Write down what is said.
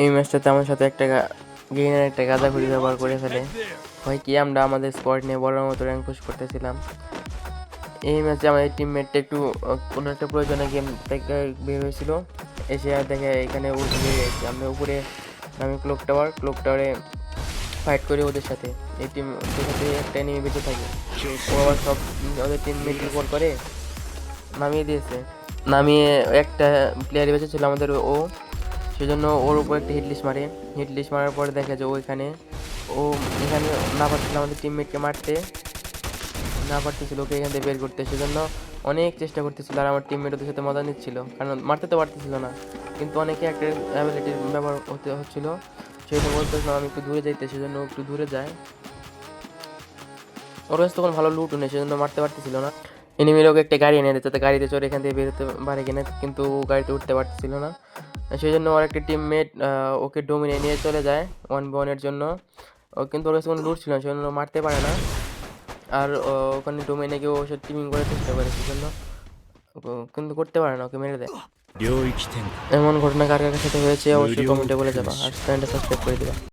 এই ম্যাচটাতে আমার সাথে একটা গেইনার একটা গাঁজাখুরি ব্যবহার করে ফেলে। হয় কি আমরা আমাদের স্কোয়াড নিয়ে বড় মতো র্যাঙ্ক পুশ করতেছিলাম। এই ম্যাচে আমাদের টিমমেটটা একটু কোনো একটা প্রয়োজনে গেম থেকে বের হয়েছিল, এসে আর দেখে এখানে উঠে বেরিয়ে গেছি। আমরা উপরে আমি ক্লোক টাওয়ারে ফাইট করি ওদের সাথে। এই টিমদের সাথে একটা এনিমি বেঁচে থাকে। ও আবার সব ওদের টিমমেট রিপোর্ট করে নামিয়ে দিয়েছে। নামিয়ে একটা প্লেয়ার বেঁচে ছিল আমাদের, ও সেজন্য ওর উপর একটা হিটলিস্ট মারার পরে দেখে যে ও এখানে না পারছিল আমাদের টিমমেটকে মারতে, না পারতেছিল ওকে এখান থেকে বের করতে। সেজন্য অনেক চেষ্টা করতেছিল, আর আমার টিমমেট ওদের সাথে মজা নিচ্ছিল, কারণ মারতে তো পারতেছিল না, কিন্তু অনেকে একটা অ্যাবিলিটির ব্যবহার হচ্ছিল। সেজন্য বলতেছিলাম আমি একটু দূরে যাইতে, সেজন্য একটু দূরে যায়। ওর কাছে তখন ভালো লুট নেই, সেজন্য মারতে পারতেছিল না। এনিমির ওকে একটা গাড়ি এনে দিতে, যাতে গাড়িতে চড়ে এখান থেকে বেরোতে পারে কিনা, কিন্তু ও গাড়িতে উঠতে পারতেছিল না। সেই জন্য ওর একটা টিমমেট ওকে ডোমিনে নিয়ে চলে যায় 1v1-এর জন্য। ও কিন্তু ওর কাছে কোনো লুট ছিল না, সেজন্য মারতে পারে না। আর ওখানে ডোমিনে গিয়ে ওর সাথে টিমিং করার চেষ্টা করে, সেজন্য কিন্তু করতে পারে না, ওকে মেরে দেয়। এমন ঘটনা কার কার সাথে হয়েছে অবশ্যই কমেন্টে বলে যাবা, আর চ্যানেলটা সাবস্ক্রাইব করে দিবা।